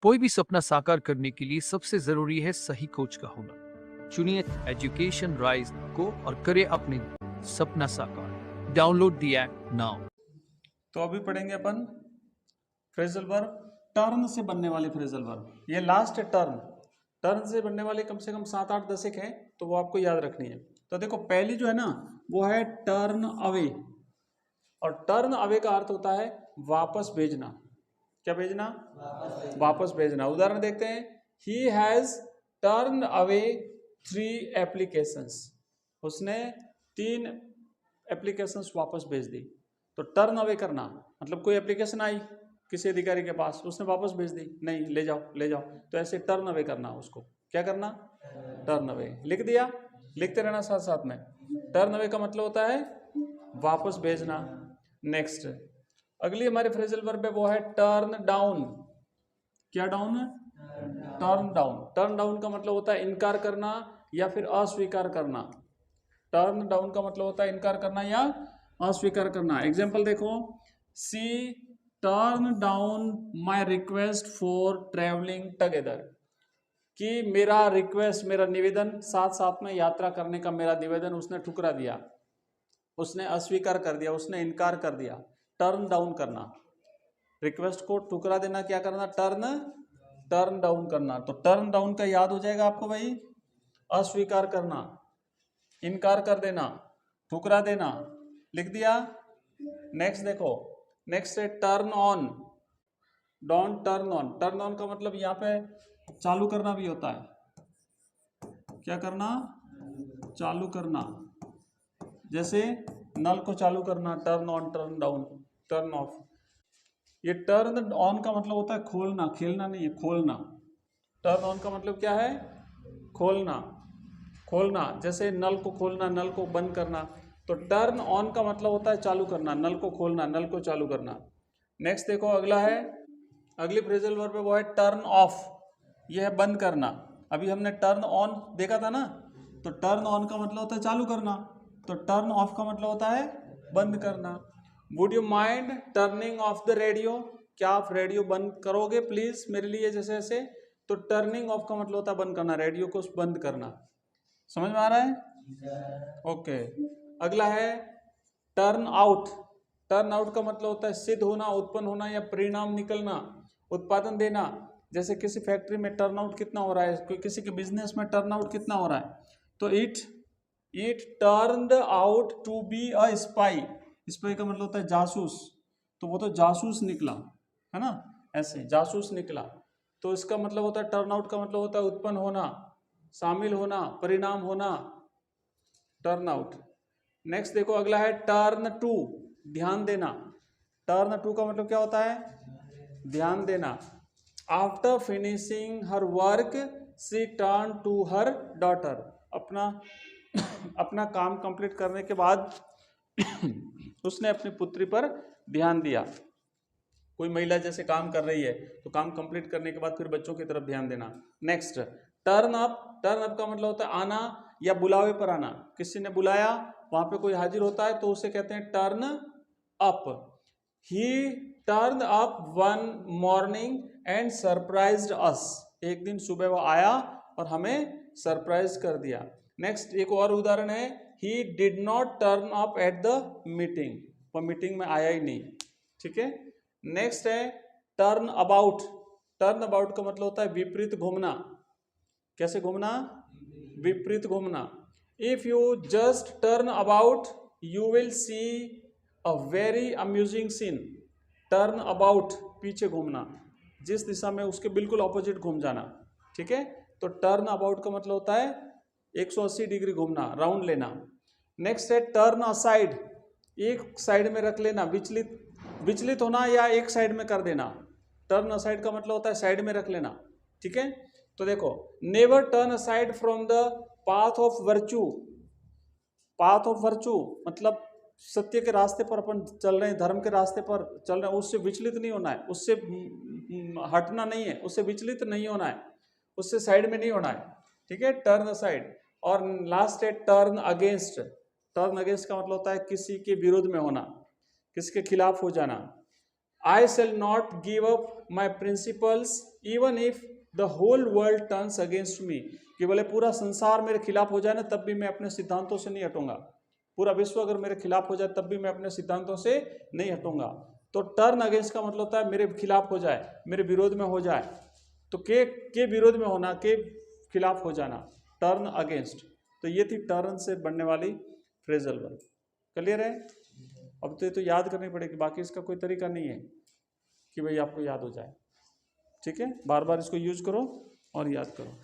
कोई भी सपना साकार करने के लिए सबसे जरूरी है सही कोच का होना। चुनिए एजुकेशन राइज को और करें अपने सपना साकार। Download the app now. तो अभी पढ़ेंगे अपन फ्रेजल वर्ब, टर्न से बनने वाले फ्रेजल वर्ब। ये लास्ट है टर्न। टर्न से बनने वाले कम से कम 7 8 10 एक हैं, तो वो आपको याद रखनी है। तो देखो पहली जो है ना वो है टर्न अवे, और टर्न अवे का अर्थ होता है वापस भेजना। क्या भेजना? वापस भेजना। उदाहरण देखते हैं, he has turn away 3 applications. उसने 3 एप्लीकेशंस वापस भेज दी। तो टर्न अवे करना मतलब कोई एप्लीकेशन आई किसी अधिकारी के पास, उसने वापस भेज दी, नहीं ले जाओ ले जाओ, तो ऐसे टर्न अवे करना। उसको क्या करना? Turn away. लिख दिया, लिखते रहना साथ साथ में। टर्न अवे का मतलब होता है वापस भेजना। नेक्स्ट अगली हमारे फ्रेजल वर्ब है वो है टर्न डाउन। क्या डाउन है? Turn down. टर्न डाउन का मतलब होता है इनकार करना या फिर अस्वीकार करना। टर्न डाउन का मतलब होता है इनकार करना या अस्वीकार करना। एग्जाम्पल देखो, see turn down my request for travelling together. कि मेरा रिक्वेस्ट, मेरा निवेदन, साथ साथ में यात्रा करने का मेरा निवेदन उसने ठुकरा दिया, उसने अस्वीकार कर दिया, उसने इनकार कर दिया। टर्न डाउन करना, रिक्वेस्ट को ठुकरा देना, क्या करना? टर्न डाउन करना। तो टर्न डाउन का याद हो जाएगा आपको भाई, अस्वीकार करना, इनकार कर देना, ठुकरा देना। लिख दिया। नेक्स्ट देखो, नेक्स्ट है turn on. Don't turn on. Turn on का मतलब यहाँ पे चालू करना भी होता है। क्या करना? चालू करना। जैसे नल को चालू करना, turn on, turn down, turn off. ये टर्न ऑन का मतलब होता है खोलना, खेलना नहीं है, खोलना। टर्न ऑन का मतलब क्या है? खोलना, खोलना। जैसे नल को खोलना, नल को बंद करना। तो टर्न ऑन का मतलब होता है चालू करना, नल को खोलना, नल को चालू करना। नेक्स्ट देखो, अगला है, अगली फ्रेजल वर्ब है वो है टर्न ऑफ। यह है बंद करना। अभी हमने टर्न ऑन देखा था ना, तो टर्न ऑन का मतलब होता है चालू करना, तो टर्न ऑफ का मतलब होता है बंद करना। Would you mind turning of the radio? क्या आप रेडियो बंद करोगे प्लीज मेरे लिए? जैसे ऐसे। तो टर्निंग ऑफ का मतलब होता है बंद करना, रेडियो को बंद करना। समझ में आ रहा है? ओके। अगला है टर्न आउट। टर्न आउट का मतलब होता है सिद्ध होना, उत्पन्न होना या परिणाम निकलना, उत्पादन देना। जैसे किसी फैक्ट्री में टर्न आउट कितना हो रहा है, कोई किसी के बिजनेस में टर्न आउट कितना हो रहा है, तो it turned out to be a spy. Spy का मतलब होता है जासूस, तो वो तो जासूस निकला, है ना, ऐसे जासूस निकला। तो इसका मतलब होता है टर्न आउट का मतलब होता है उत्पन्न होना, शामिल होना, परिणाम होना, टर्न आउट। नेक्स्ट देखो, अगला है टर्न टू, ध्यान देना। टर्न टू का मतलब क्या होता है? ध्यान देना। After finishing her work she turn to her daughter. अपना अपना काम कंप्लीट करने के बाद उसने अपनी पुत्री पर ध्यान दिया। कोई महिला जैसे काम कर रही है तो काम कंप्लीट करने के बाद फिर बच्चों की तरफ ध्यान देना। Next turn up. Turn up का मतलब होता है आना या बुलावे पर आना। किसी ने बुलाया, वहां पे कोई हाजिर होता है तो उसे कहते हैं turn up. He turn up one morning and surprised us. एक दिन सुबह वो आया और हमें सरप्राइज कर दिया। नेक्स्ट एक और उदाहरण है, he did not turn up at the meeting. वो मीटिंग में आया ही नहीं। ठीक है। नेक्स्ट है टर्न अबाउट। टर्न अबाउट का मतलब होता है विपरीत घूमना। कैसे घूमना? विपरीत घूमना। If you just turn about you will see a very amusing scene. Turn about, पीछे घूमना, जिस दिशा में उसके बिल्कुल ऑपोजिट घूम जाना। ठीक है। तो टर्न अबाउट का मतलब होता है 180 डिग्री घूमना, राउंड लेना। नेक्स्ट है टर्न असाइड। एक साइड में रख लेना, विचलित होना या एक साइड में कर देना। टर्न असाइड का मतलब होता है साइड में रख लेना। ठीक है। तो देखो, never turn aside from the path of virtue. Path of virtue मतलब सत्य के रास्ते पर अपन चल रहे हैं, धर्म के रास्ते पर चल रहे हैं, उससे विचलित नहीं होना है, उससे हटना नहीं है, उससे विचलित नहीं होना है, उससे साइड में नहीं होना है। ठीक है, टर्न असाइड। और लास्ट है टर्न अगेंस्ट। टर्न अगेंस्ट का मतलब होता है किसी के विरोध में होना, किसी के खिलाफ हो जाना। I shall not give up my principles even if the whole world turns against me, कि बोले पूरा संसार मेरे खिलाफ हो जाए ना तब भी मैं अपने सिद्धांतों से नहीं हटूंगा, पूरा विश्व अगर मेरे खिलाफ हो जाए तब भी मैं अपने सिद्धांतों से नहीं हटूंगा। तो टर्न अगेंस्ट का मतलब होता है मेरे खिलाफ हो जाए, मेरे विरोध में हो जाए। तो के विरोध में होना, के खिलाफ हो जाना, टर्न अगेंस्ट। तो ये थी टर्न से बनने वाली फ्रेजल वर्ब। क्लियर है? अब तो ये तो याद करनी पड़ेगी, बाकी इसका कोई तरीका नहीं है कि भाई आपको याद हो जाए। ठीक है, बार बार इसको यूज करो और याद करो।